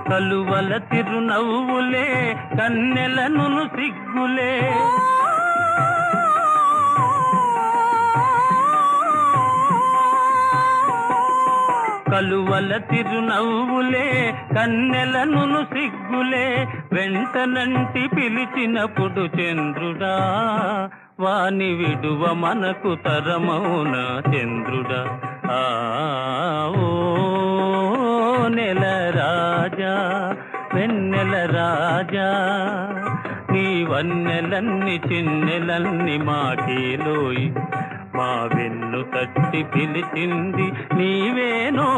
కలువల తిరునవ్వులే కన్నెలను సిగ్గులే కలువల తిరునవ్వులే కన్నెలను సిగ్గులే వెంటనంటి పిలిచినప్పుడు చంద్రుడా వాని విడువ మనకు తరమౌన చంద్రుడా ఓ నెల రాజా వెన్నెల రాజా నీ వన్నెలన్ని చిన్నెలన్ని మాకేలోయి మా వెన్ను తట్టి పిలిచింది నీవేనో